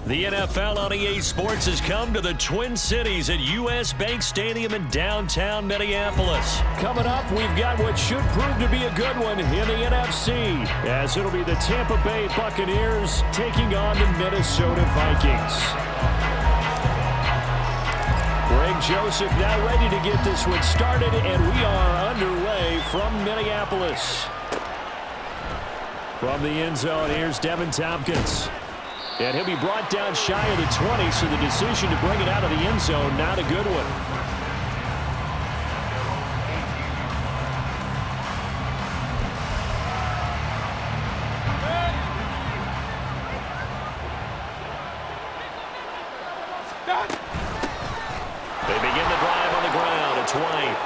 The NFL on EA Sports has come to the Twin Cities at U.S. Bank Stadium in downtown Minneapolis. Coming up, we've got what should prove to be a good one in the NFC, as it'll be the Tampa Bay Buccaneers taking on the Minnesota Vikings. Greg Joseph now ready to get this one started, and we are underway from Minneapolis. From the end zone, here's Devin Tompkins. And he'll be brought down shy of the 20, so the decision to bring it out of the end zone, not a good one. They begin the drive on the ground. It's White.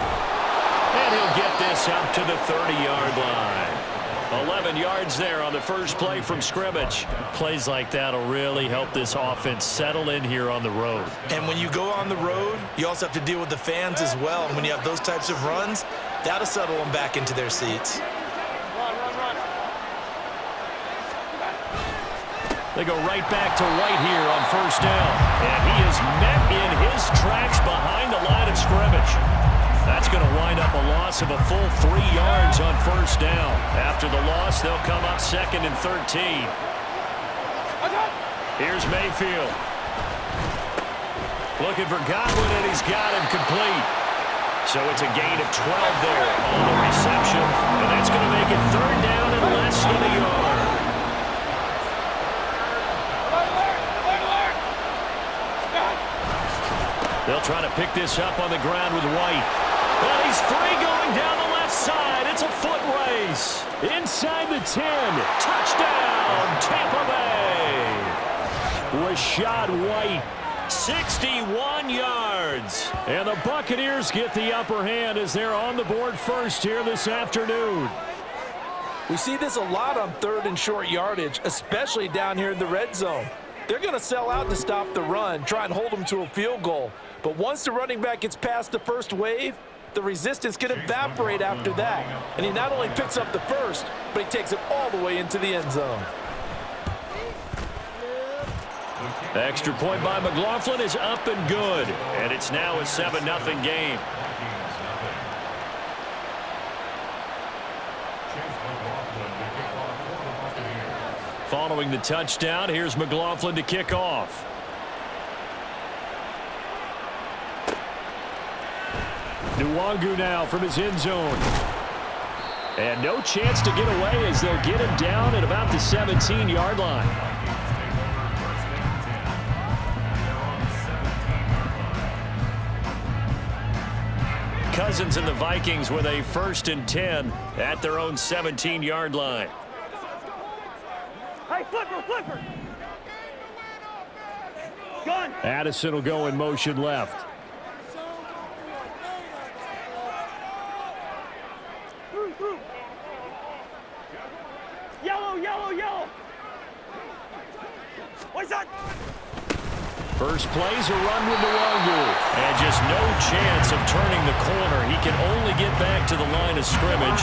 And he'll get this up to the 30-yard line. 11 yards there on the first play from scrimmage. Plays like that will really help this offense settle in here on the road. And when you go on the road, you also have to deal with the fans as well. And when you have those types of runs, that'll settle them back into their seats. They go right back to White here on first down. And he is met in his tracks behind the line of scrimmage. That's going to wind up a loss of a full 3 yards on first down. After the loss, they'll come up 2nd and 13. Here's Mayfield. Looking for Godwin, and he's got him complete. So it's a gain of 12 there on the reception. And that's going to make it 3rd down and less than a yard. They'll try to pick this up on the ground with White. Well, he's free going down the left side. It's a foot race. Inside the 10. Touchdown, Tampa Bay. Rashad White, 61 yards. And the Buccaneers get the upper hand as they're on the board first here this afternoon. We see this a lot on 3rd and short yardage, especially down here in the red zone. They're going to sell out to stop the run, try and hold them to a field goal. But once the running back gets past the first wave, the resistance can evaporate after that. And he not only picks up the first, but he takes it all the way into the end zone. The extra point by McLaughlin is up and good. And it's now a 7-0 game. Following the touchdown, here's McLaughlin to kick off. Nwangu now from his end zone. And no chance to get away as they'll get him down at about the 17-yard line. Cousins and the Vikings with a 1st and 10 at their own 17-yard line. Hey, flipper! Gun! Addison will go in motion left. Yellow! What's that? First play's a run with Nwangu. And just no chance of turning the corner. He can only get back to the line of scrimmage.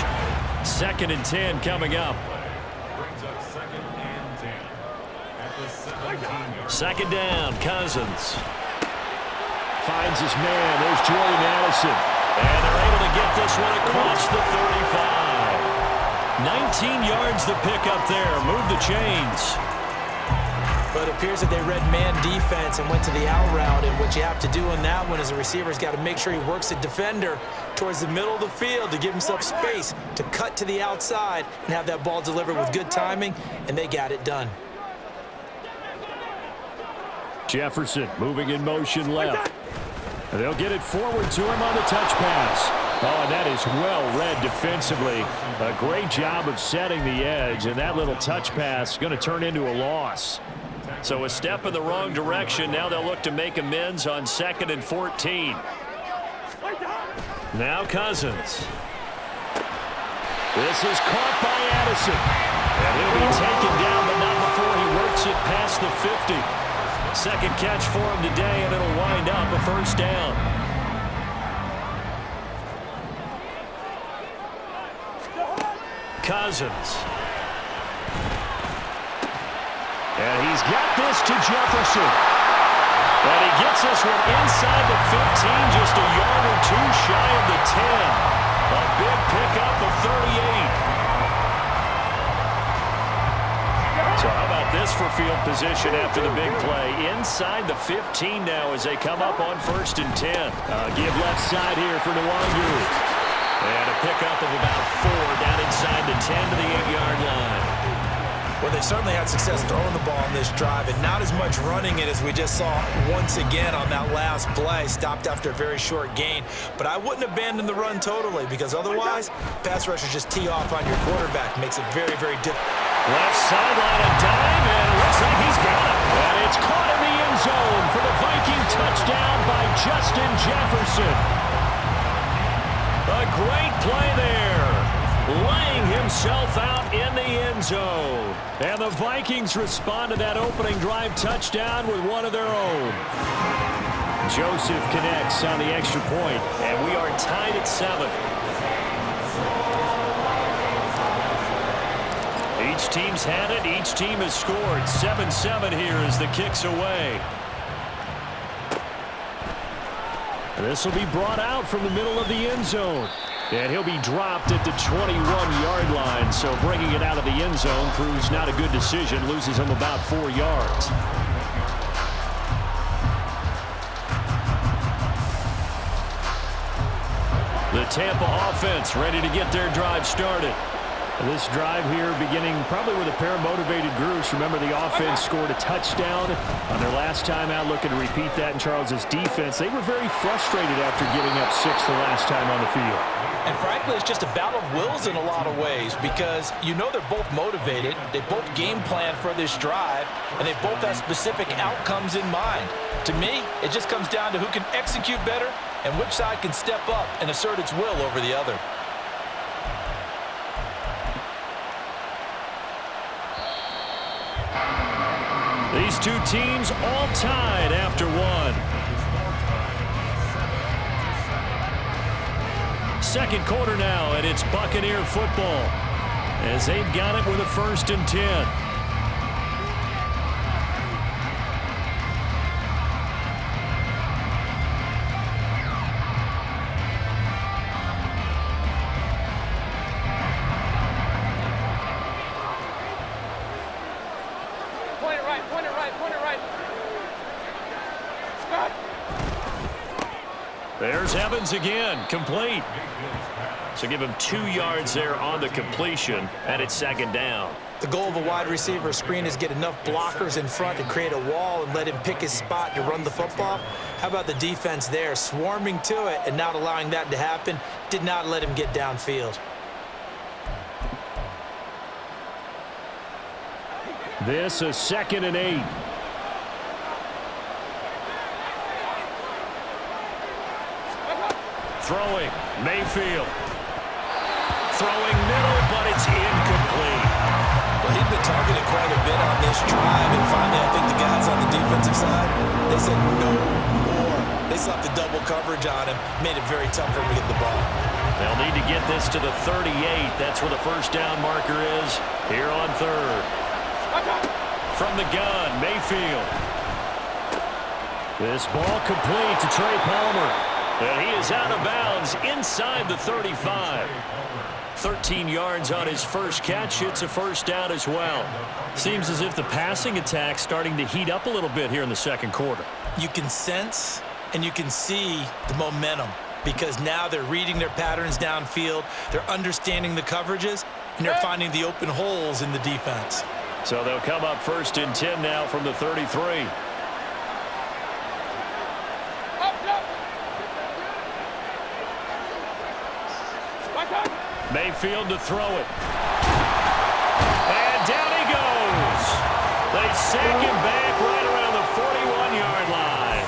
2nd and 10 coming up. 2nd down, Cousins. Finds his man. There's Jordan Addison. And they're able to get this one across the 35. 19 yards the pick up there. Move the chains. But it appears that they read man defense and went to the out route. And what you have to do in that one as a receiver's got to make sure he works the defender towards the middle of the field to give himself space to cut to the outside and have that ball delivered with good timing. And they got it done. Jefferson moving in motion left. And they'll get it forward to him on the touch pass. Oh, and that is well read defensively. A great job of setting the edge, and that little touch pass is going to turn into a loss. So a step in the wrong direction. Now they'll look to make amends on 2nd and 14. Now Cousins. This is caught by Addison. And he'll be taken down, but not before he works it past the 50. 2nd catch for him today, and it'll wind up a 1st down. Cousins. And he's got this to Jefferson. And he gets this one inside the 15, just a yard or two shy of the 10. A big pickup of 38. So how about this for field position after the big play? Inside the 15 now as they come up on 1st and 10. Give left side here for Nwangu. And a pickup of about 4 down inside the 10 to the 8-yard line. Well, they certainly had success throwing the ball on this drive, and not as much running it as we just saw once again on that last play. Stopped after a very short gain. But I wouldn't abandon the run totally, because otherwise, pass rushers just tee off on your quarterback. Makes it very, very difficult. Left sideline, a dive, and it looks like he's got it. And it's caught in the end zone for the Viking touchdown by Justin Jefferson. A great play there. Laying himself out in the end zone. And the Vikings respond to that opening drive touchdown with one of their own. Joseph connects on the extra point, and we are tied at 7. Each team's had it. Each team has scored. 7-7 here as the kick's away. This will be brought out from the middle of the end zone. And he'll be dropped at the 21-yard line. So bringing it out of the end zone proves not a good decision. Loses him about 4 yards. The Tampa offense ready to get their drive started. This drive here beginning probably with a pair of motivated groups. Remember, the offense scored a touchdown on their last time out. Looking to repeat that in Charles's defense. They were very frustrated after giving up 6 the last time on the field. And frankly, it's just a battle of wills in a lot of ways, because you know they're both motivated. They both game plan for this drive, and they both have specific outcomes in mind. To me, it just comes down to who can execute better and which side can step up and assert its will over the other. These two teams all tied after one. Second quarter now, and it's Buccaneer football as they've got it with a 1st and 10. There's Evans again, complete. So give him 2 yards there on the completion, and it's 2nd down. The goal of a wide receiver screen is get enough blockers in front to create a wall and let him pick his spot to run the football. How about the defense there, swarming to it and not allowing that to happen? Did not let him get downfield. This is 2nd and 8. Throwing, Mayfield. Throwing middle, but it's incomplete. Well, he'd been targeted quite a bit on this drive, and finally I think the guys on the defensive side, they said no more. They slapped the double coverage on him, made it very tough for him to get the ball. They'll need to get this to the 38. That's where the 1st down marker is here on 3rd. From the gun, Mayfield. This ball complete to Trey Palmer. And he is out of bounds inside the 35. 13 yards on his first catch. It's a 1st down as well. Seems as if the passing attack's starting to heat up a little bit here in the 2nd quarter. You can sense and you can see the momentum, because now they're reading their patterns downfield, they're understanding the coverages, and they're finding the open holes in the defense. So they'll come up 1st and 10 now from the 33. Mayfield to throw it. And down he goes. They sack him back right around the 41-yard line.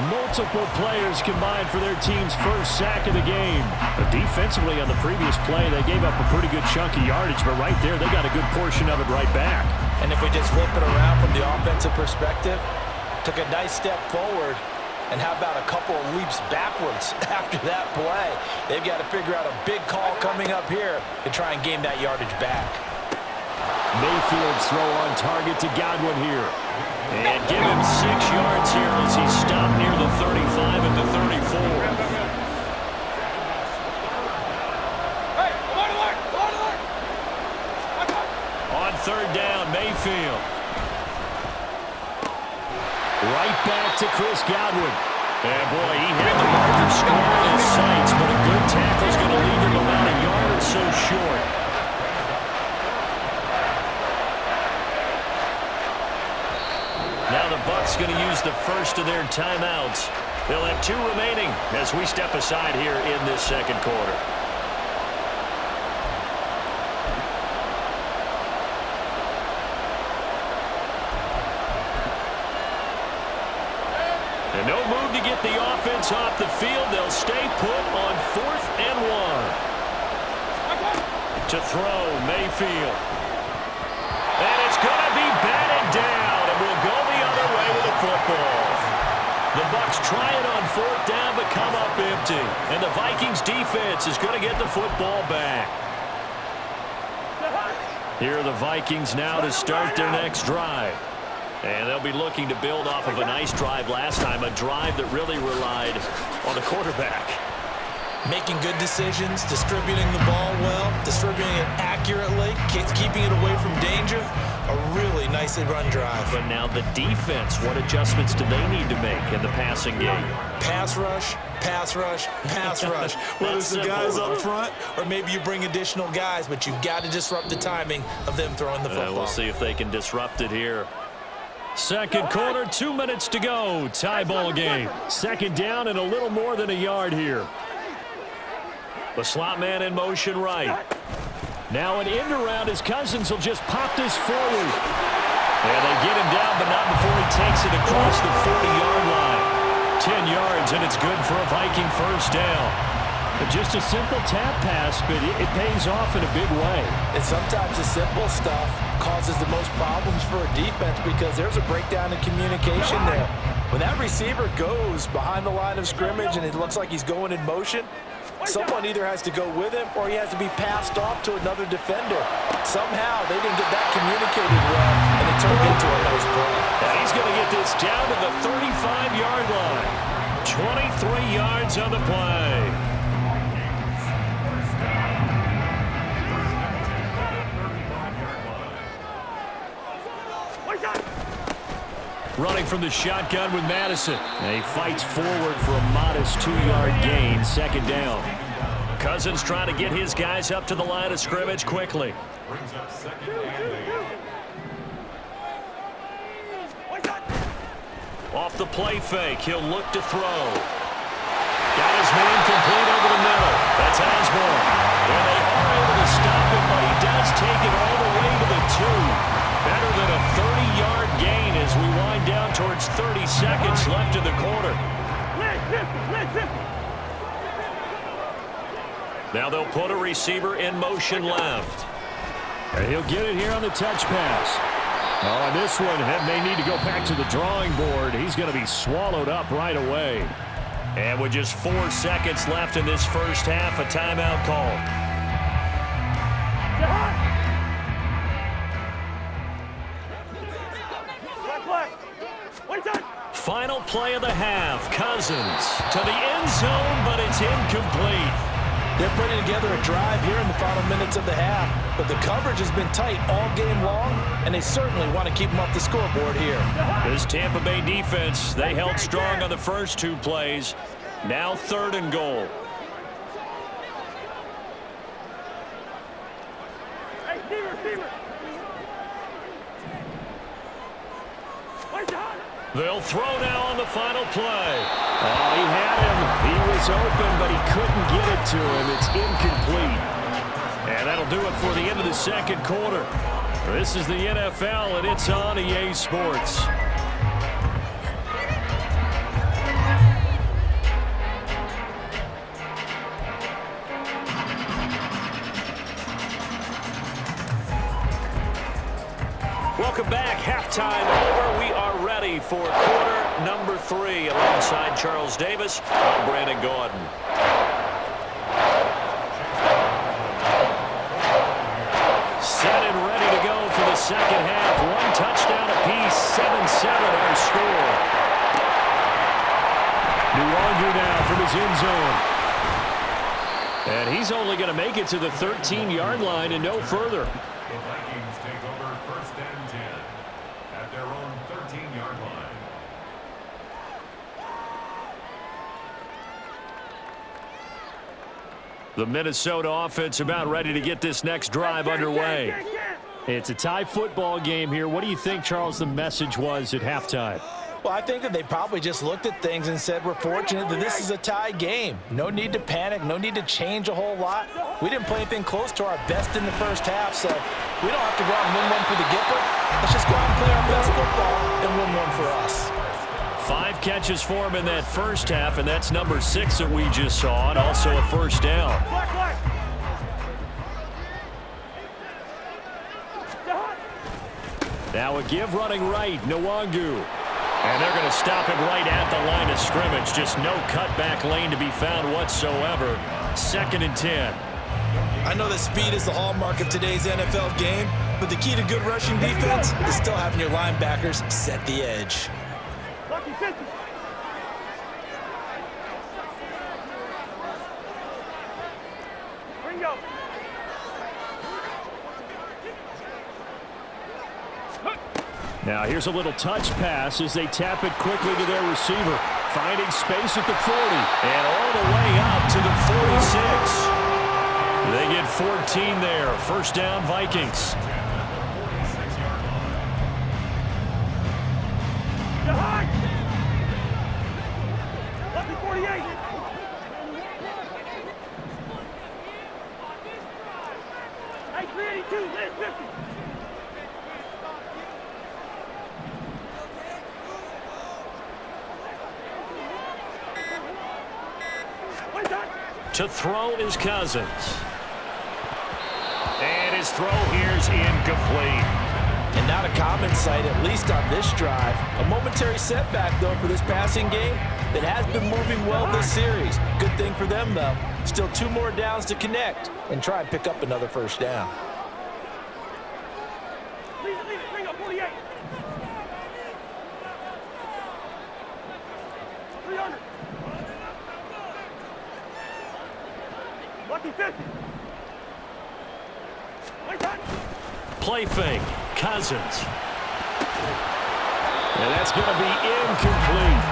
Multiple players combined for their team's 1st sack of the game. But defensively on the previous play, they gave up a pretty good chunk of yardage, but right there they got a good portion of it right back. And if we just flip it around from the offensive perspective, took a nice step forward. And how about a couple of leaps backwards after that play? They've got to figure out a big call coming up here to try and gain that yardage back. Mayfield's throw on target to Godwin here. And give him 6 yards here as he stopped near the 35 at the 34. On third down, Mayfield. Right back to Chris Godwin. And boy, he had the marker score in his sights, but a good tackle's going to leave him about a yard or so short. Now the Bucs going to use the first of their timeouts. They'll have 2 remaining as we step aside here in this second quarter. And no move to get the offense off the field. They'll stay put on 4th and 1. To throw, Mayfield. And it's going to be batted down, and we'll go the other way with the football. The Bucs try it on 4th down, but come up empty. And the Vikings defense is going to get the football back. Here are the Vikings now to start their next drive. And they'll be looking to build off of a nice drive last time, a drive that really relied on the quarterback. Making good decisions, distributing the ball well, distributing it accurately, keeping it away from danger. A really nicely run drive. But now the defense, what adjustments do they need to make in the passing game? Pass rush, pass rush, pass rush. Whether it's the guys up front or maybe you bring additional guys, but you've got to disrupt the timing of them throwing the football. We'll see if they can disrupt it here. Second quarter, 2 minutes to go. Tie ball game. Second down and a little more than a yard here. The slot man in motion right. Now an end around as Cousins will just pop this forward. And they get him down, but not before he takes it across the 40-yard line. 10 yards, and it's good for a Viking first down. Just a simple tap pass, but it pays off in a big way. And sometimes the simple stuff causes the most problems for a defense because there's a breakdown in communication there. When that receiver goes behind the line of scrimmage and it looks like he's going in motion, someone either has to go with him or he has to be passed off to another defender. Somehow they didn't get that communicated well, and it turned into a nice play. And he's going to get this down to the 35-yard line. 23 yards on the play. Running from the shotgun with Madison. And he fights forward for a modest 2-yard gain. Second down. Cousins trying to get his guys up to the line of scrimmage quickly. Off the play fake. He'll look to throw. Got his man complete over the middle. That's Osborne. And they are able to stop him, but he does take it all the way to the 2. Better than a 30-yard gain as we wind down towards 30 seconds left in the quarter. Now they'll put a receiver in motion left. And he'll get it here on the touch pass. Oh, and this one may need to go back to the drawing board. He's going to be swallowed up right away. And with just 4 seconds left in this first half, a timeout call. Final play of the half. Cousins to the end zone, but it's incomplete. They're putting together a drive here in the final minutes of the half, but the coverage has been tight all game long, and they certainly want to keep them off the scoreboard here. This Tampa Bay defense, they held strong on the first 2 plays. Now 3rd and goal. They'll throw now on the final play. Oh, he had him. He was open, but he couldn't get it to him. It's incomplete. And that'll do it for the end of the second quarter. This is the NFL, and it's on EA Sports. Welcome back. Halftime over. We are ready for quarter number 3. Alongside Charles Davis, I'm Brandon Gordon. Set and ready to go for second half. One touchdown apiece, 7-7 our score. Nwangu now from his end zone. And he's only going to make it to the 13-yard line and no further. The Vikings take over 1st and 10 at their own 13-yard line. The Minnesota offense about ready to get this next drive underway. It's a tie football game here. What do you think, Charles, the message was at halftime? Well, I think that they probably just looked at things and said, we're fortunate that this is a tie game. No need to panic, no need to change a whole lot. We didn't play anything close to our best in the first half, so we don't have to go out and win one for the Gipper. Let's just go out and play our best football and win one for us. 5 catches for him in that first half, and that's number 6 that we just saw, and also a first down. Now a give running right, Nwangu. And they're going to stop him right at the line of scrimmage. Just no cutback lane to be found whatsoever. 2nd and 10. I know that speed is the hallmark of today's NFL game, but the key to good rushing defense is still having your linebackers set the edge. Lucky 50. Ringo. Now here's a little touch pass as they tap it quickly to their receiver. Finding space at the 40 and all the way up to the 46. They get 14 there. First down, Vikings. Lucky 48. Hey, 382, Liz 50. To throw is Cousins. And his throw here's incomplete. And not a common sight, at least on this drive. A momentary setback, though, for this passing game that has been moving well this series. Good thing for them, though. Still 2 more downs to connect and try and pick up another first down. Leave it, bring up 48. 300. Lucky 50. Play fake. Cousins. And that's going to be incomplete.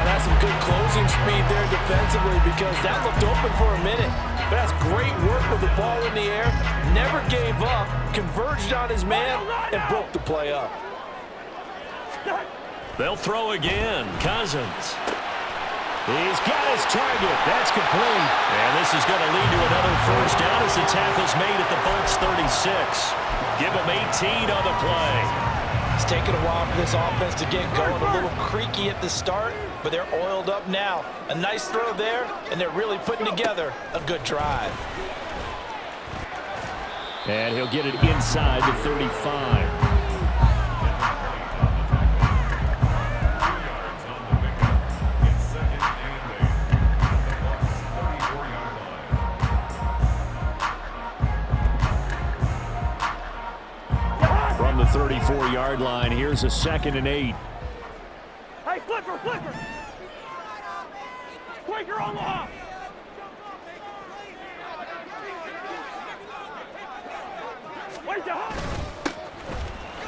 That's some good closing speed there defensively because that looked open for a minute. But that's great work with the ball in the air. Never gave up. Converged on his man and broke the play up. They'll throw again. Cousins. He's got his target. That's complete. And this is going to lead to another first down as the tackle's made at the Bucs 36. Give them 18 on the play. It's taken a while for this offense to get going. A little creaky at the start, but they're oiled up now. A nice throw there, and they're really putting together a good drive. And he'll get it inside the 35. From the 34-yard line, here's a 2nd and 8. Hey, flipper. Quaker Omaha.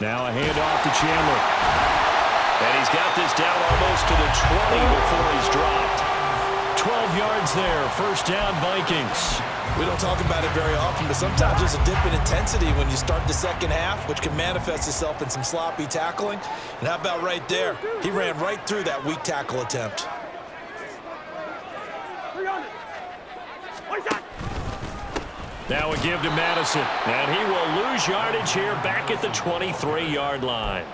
Now a handoff to Chandler. And he's got this down almost to the 20 before he's dropped. 12 yards there. First down, Vikings. We don't talk about it very often, but sometimes there's a dip in intensity when you start the second half, which can manifest itself in some sloppy tackling. And how about right there? He ran right through that weak tackle attempt. 300. Now a give to Madison, and he will lose yardage here back at the 23-yard line.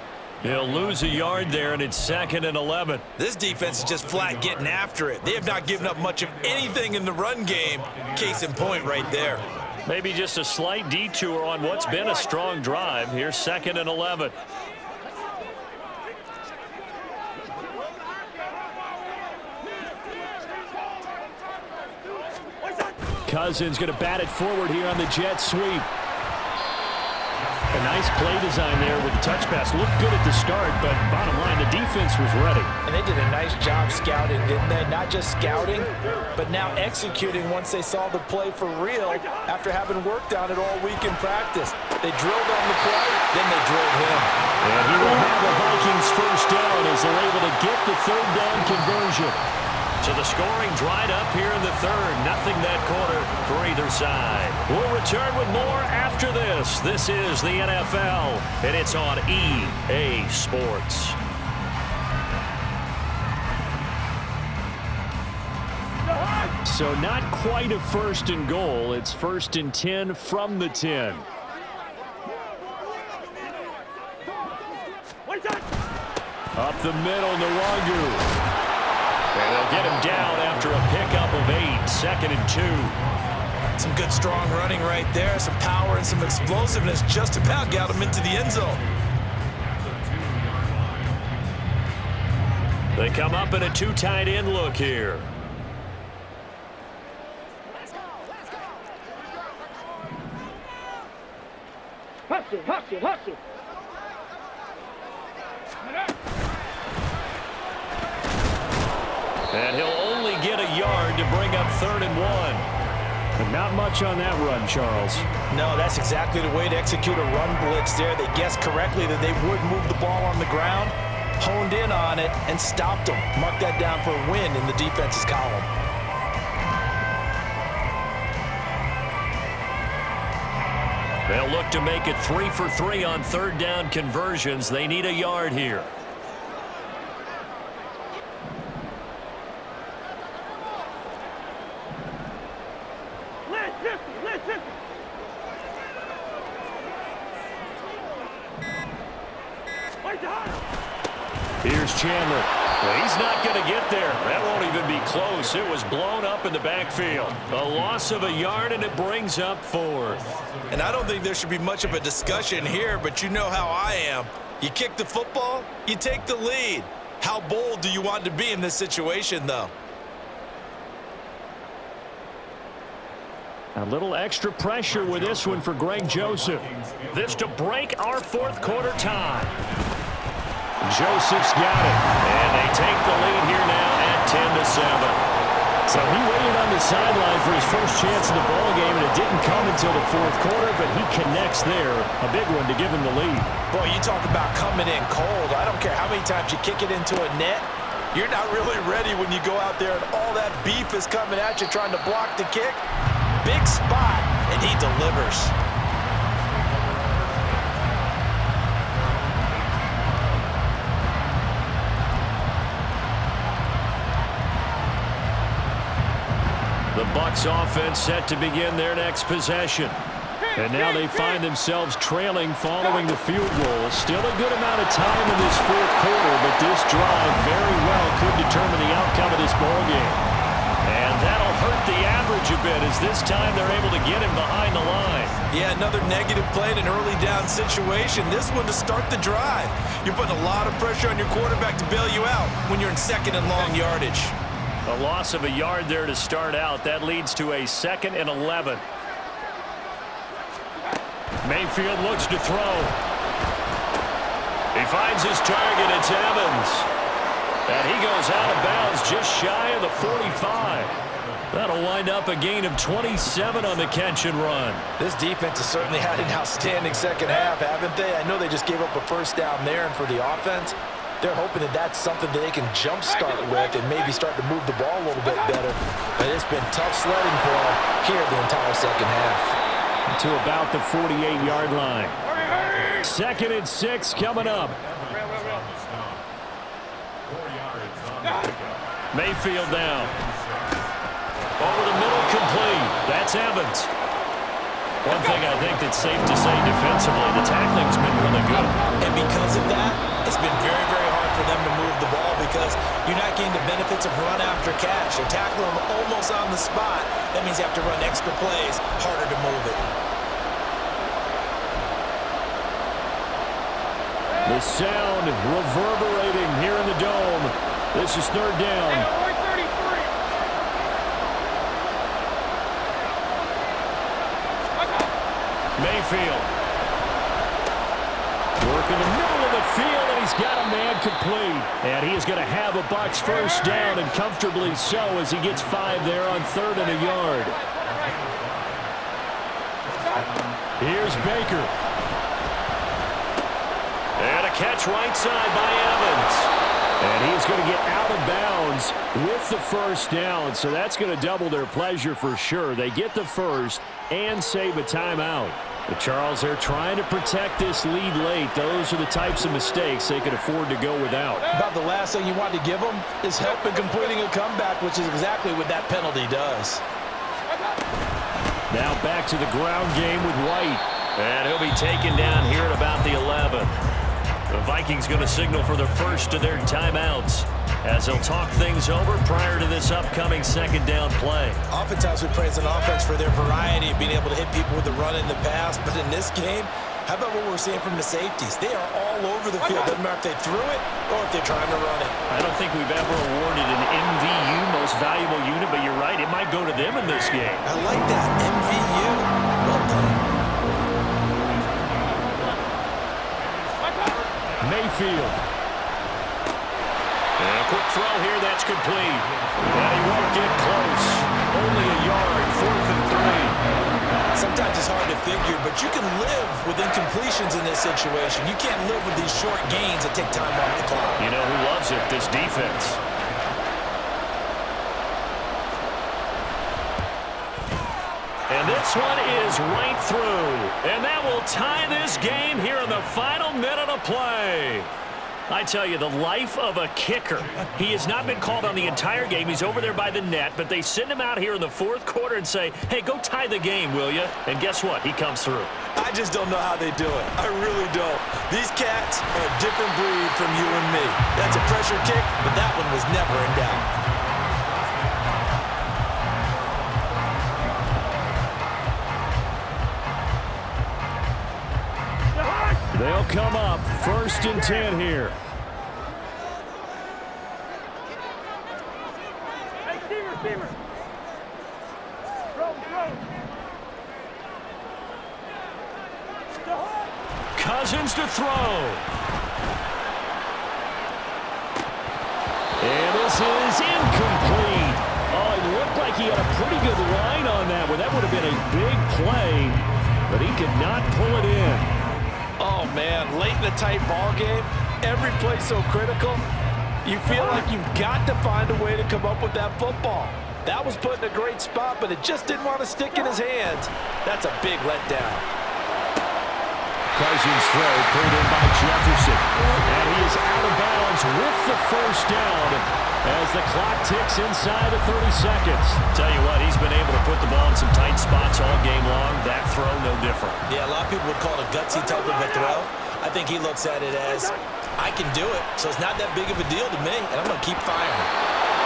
He'll lose a yard there, and it's 2nd and 11. This defense is just flat getting after it. They have not given up much of anything in the run game. Case in point right there. Maybe just a slight detour on what's been a strong drive. Here's 2nd and 11. Cousins going to bat it forward here on the jet sweep. A nice play design there with the touch pass. Looked good at the start, but bottom line, the defense was ready. And they did a nice job scouting, didn't they? Not just scouting, but now executing once they saw the play for real after having worked on it all week in practice. They drilled on the play, then they drilled him. And he will have the Vikings first down as they're able to get the third down conversion. So the scoring dried up here in the third. Nothing that quarter for either side. We'll return with more after this. This is the NFL, and it's on EA Sports. So not quite a first and goal. It's 1st and 10 from the 10. Up the middle, Nwangu. And they'll get him down after a pickup of 8. 2nd and 2. Some good strong running right there. Some power and some explosiveness. Just about got him into the end zone. They come up in a 2 tight end look here. Hustle. And he'll only get a yard to bring up 3rd and 1. But not much on that run, Charles. No, that's exactly the way to execute a run blitz there. They guessed correctly that they would move the ball on the ground, honed in on it, and stopped them. Mark that down for a win in the defense's column. They'll look to make it 3 for 3 on 3rd down conversions. They need a yard here. Listen. Here's Chandler. Well, he's not going to get there. That won't even be close. It was blown up in the backfield. A loss of a yard, and it brings up 4th. And I don't think there should be much of a discussion here, but you know how I am. You kick the football, you take the lead. How bold do you want to be in this situation, though? A little extra pressure with this one for Greg Joseph. This to break our 4th quarter tie. Joseph's got it, and they take the lead here now at 10-7. So he waited on the sideline for his first chance in the ballgame, and it didn't come until the 4th quarter, but he connects there. A big one to give him the lead. Boy, you talk about coming in cold. I don't care how many times you kick it into a net. You're not really ready when you go out there and all that beef is coming at you trying to block the kick. Big spot, and he delivers. The Bucs offense set to begin their next possession. And now they find themselves trailing following the field goal. Still a good amount of time in this 4th quarter, but this drive very well could determine the outcome of this ballgame. And that'll hurt the average a bit as this time they're able to get him behind the line. Yeah, another negative play in an early down situation. This one to start the drive. You're putting a lot of pressure on your quarterback to bail you out when you're in 2nd and long yardage. A loss of a yard there to start out. That leads to a 2nd and 11. Mayfield looks to throw. He finds his target. It's Evans. And he goes out of bounds just shy of the 45. That'll wind up a gain of 27 on the catch and run. This defense has certainly had an outstanding second half, haven't they? I know they just gave up a first down there, and for the offense, they're hoping that that's something that they can jumpstart with and maybe start to move the ball a little bit better. But it's been tough sledding for them here the entire second half. To about the 48-yard line. 2nd and 6 coming up. Mayfield down. Over the middle, complete. That's Evans. One thing I think that's safe to say defensively, the tackling's been really good. And because of that, it's been very, very hard for them to move the ball because you're not getting the benefits of run after catch. You're tackling them almost on the spot. That means you have to run extra plays, harder to move it. The sound reverberating here in the dome. This is 3rd down. Mayfield. in the middle of the field, and he's got a man complete. And he is going to have a Bucs first down, and comfortably so, as he gets 5 there on 3rd and a yard. Here's Baker. And a catch right side by Evans. And he's going to get out of bounds with the first down, so that's going to double their pleasure for sure. They get the first and save a timeout. The Charles, they're trying to protect this lead late. Those are the types of mistakes they could afford to go without. About the last thing you want to give them is help in completing a comeback, which is exactly what that penalty does. Now back to the ground game with White. And he'll be taken down here at about the 11. The Vikings going to signal for the first of their timeouts as they'll talk things over prior to this upcoming second down play. Oftentimes we praise an offense for their variety of being able to hit people with the run and the pass, but in this game, how about what we're seeing from the safeties? They are all over the field. Doesn't matter if they threw it or if they're trying to run it. I don't think we've ever awarded an MVU, most valuable unit, but you're right, it might go to them in this game. I like that, MVU. Well done. Mayfield. And a quick throw here, that's complete. And he won't get close. Only a yard, 4th and 3. Sometimes it's hard to figure, but you can live with incompletions in this situation. You can't live with these short gains that take time off the clock. You know who loves it? This defense. And this one is right through. And that will tie this game here in the final minute of play. I tell you, the life of a kicker. He has not been called on the entire game. He's over there by the net, but they send him out here in the 4th quarter and say, hey, go tie the game, will you? And guess what? He comes through. I just don't know how they do it. I really don't. These cats are a different breed from you and me. That's a pressure kick, but that one was never in doubt. They'll come up 1st and 10 here. Hey, Steamer. Throw. Cousins to throw. And this is incomplete. Oh, it looked like he had a pretty good line on that one. That would have been a big play, but he could not pull it in. Oh, man, late in a tight ball game, every play so critical, you feel like you've got to find a way to come up with that football. That was put in a great spot, but it just didn't want to stick in his hands. That's a big letdown. Cousins throw pulled in by Jefferson. And he is out of bounds with the first down as the clock ticks inside of 30 seconds. Tell you what, he's been able to put the ball in some tight spots all game long. That throw, no different. Yeah, a lot of people would call it a gutsy type of a throw. I think he looks at it as, I can do it, so it's not that big of a deal to me, and I'm going to keep firing.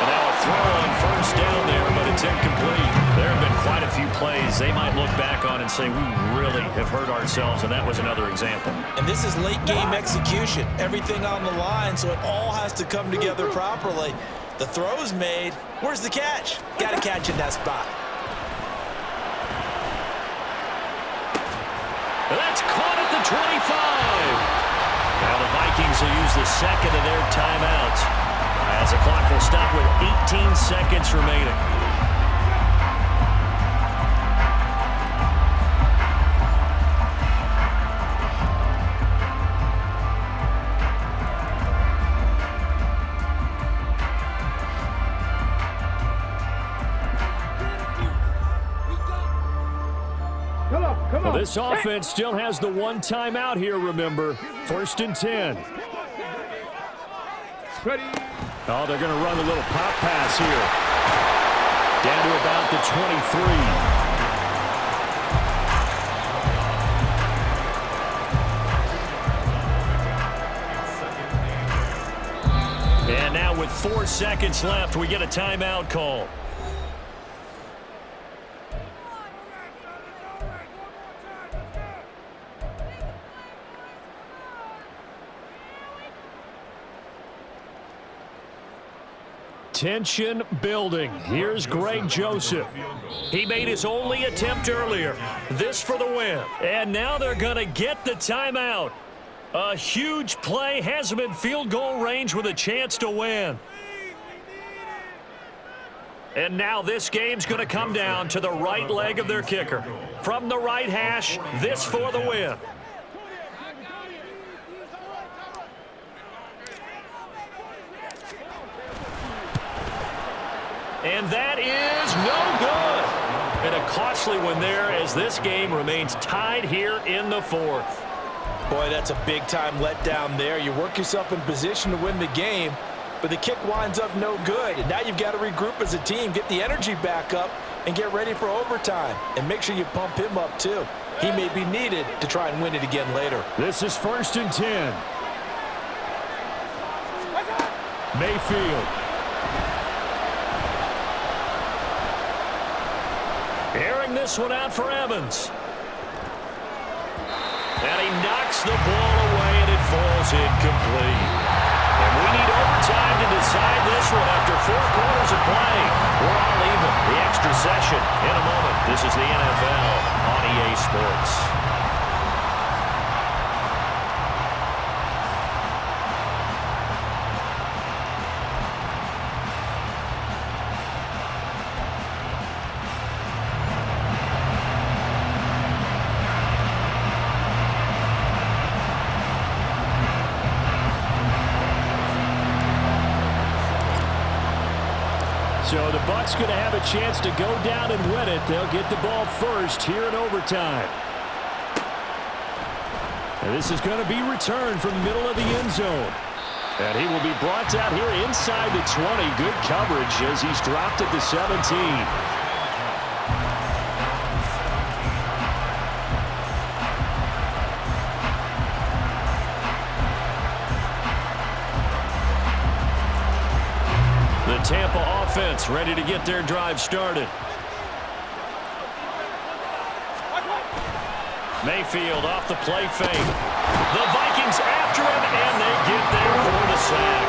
And now a throw on first down there, but it's incomplete. There have been quite a few plays they might look back on and say, we really have hurt ourselves, and that was another example. And this is late game execution. Everything on the line, so it all has to come together properly. The throw's made. Where's the catch? Got to catch in that spot. That's caught at the 25. Now the Vikings will use the second of their timeouts as the clock will stop with 18 seconds remaining. Well, this offense still has the one timeout here, remember. 1st and 10. Ready. Oh, they're going to run a little pop pass here. Down to about the 23. And now with 4 seconds left, we get a timeout call. Tension building. Here's Greg Joseph. He made his only attempt earlier. This for the win. And now they're going to get the timeout. A huge play has him in field goal range with a chance to win. And now this game's going to come down to the right leg of their kicker. From the right hash, this for the win. And that is no good. And a costly one there as this game remains tied here in the fourth. Boy, that's a big-time letdown there. You work yourself in position to win the game, but the kick winds up no good. And now you've got to regroup as a team, get the energy back up, and get ready for overtime. And make sure you pump him up, too. He may be needed to try and win it again later. This is 1st and 10. Mayfield. Airing this one out for Evans. And he knocks the ball away, and it falls incomplete. And we need overtime to decide this one after 4 quarters of play. We're all even. The extra session in a moment. This is the NFL on EA Sports. So the Bucs going to have a chance to go down and win it. They'll get the ball first here in overtime. And this is going to be returned from the middle of the end zone. And he will be brought out here inside the 20. Good coverage as he's dropped at the 17. Tampa offense ready to get their drive started. Mayfield off the play fake. The Vikings after him, and they get there for the sack.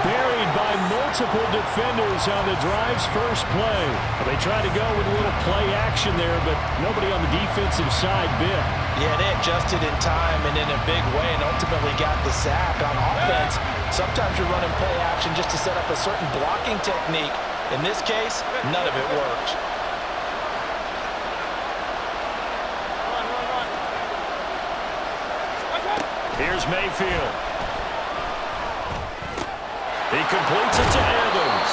Buried by multiple defenders on the drive's first play. They tried to go with a little play action there, but nobody on the defensive side bit. Yeah, they adjusted in time and in a big way and ultimately got the sack. On offense, sometimes you're running play action just to set up a certain blocking technique. In this case, none of it worked. Here's Mayfield. He completes it to Evans.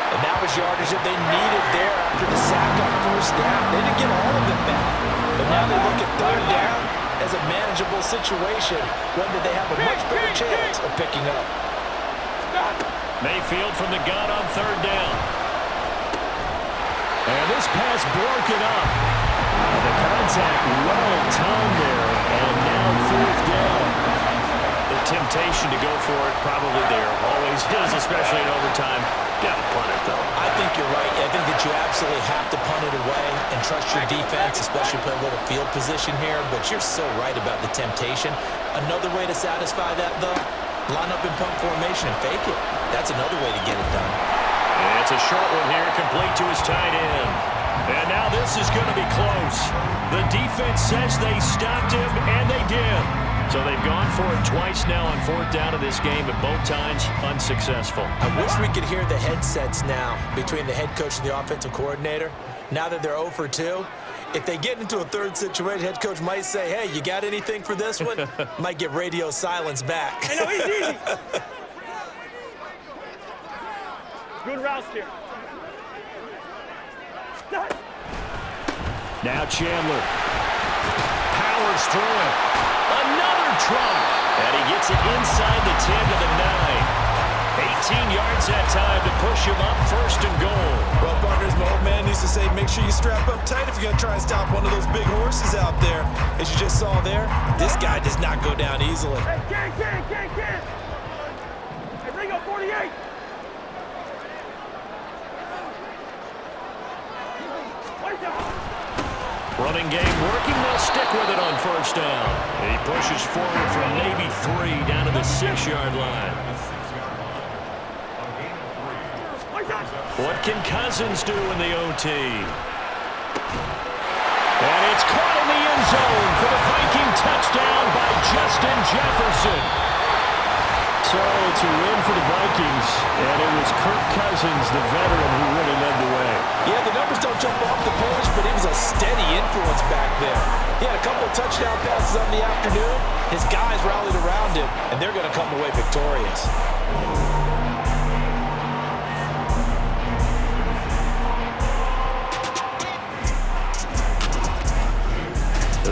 And that was yardage that they needed there after the sack on first down. They didn't get all of it back. But now they look at third down as a manageable situation, one that they have a much better chance of picking up. Mayfield from the gun on third down. And this pass broken up. The contact well timed there, and now fourth down. The temptation to go for it probably there. Always is, especially in overtime. Got to punt it, though. I think you're right. I think that you absolutely have to punt it away and trust your defense, especially play a little field position here. But you're so right about the temptation. Another way to satisfy that, though, line up in pump formation and fake it. That's another way to get it done. And it's a short one here, complete to his tight end. And now this is going to be close. The defense says they stopped him, and they did. So they've gone for it twice now on fourth down in this game, but both times unsuccessful. I wish we could hear the headsets now between the head coach and the offensive coordinator. Now that they're 0 for 2, if they get into a third situation, head coach might say, hey, you got anything for this one? Might get radio silence back. Hey, no, he's easy. Good routes here. Now Chandler powers through it. Another trunk. And he gets it inside the 10 to the 9. 18 yards that time to push him up first and goal. Well, partners, my old man used to say, make sure you strap up tight if you're going to try and stop one of those big horses out there. As you just saw there, this guy does not go down easily. Hey, Ken. Hey, Ringo, 48. Running game working. They'll stick with it on first down. He pushes forward from maybe 3 down to the 6-yard line. What can Cousins do in the OT? And it's caught in the end zone for the Vikings touchdown by Justin Jefferson. So it's a win for the Vikings, and it was Kirk Cousins, the veteran, who really led the way. Yeah, the numbers don't jump off the page, but he was a steady influence back there. He had a couple of touchdown passes on the afternoon. His guys rallied around him, and they're going to come away victorious.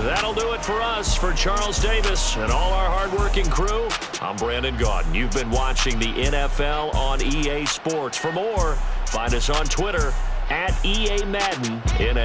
That'll do it for us. For Charles Davis and all our hardworking crew, I'm Brandon Gaudin. You've been watching the NFL on EA Sports. For more, find us on Twitter @EA Madden NFL.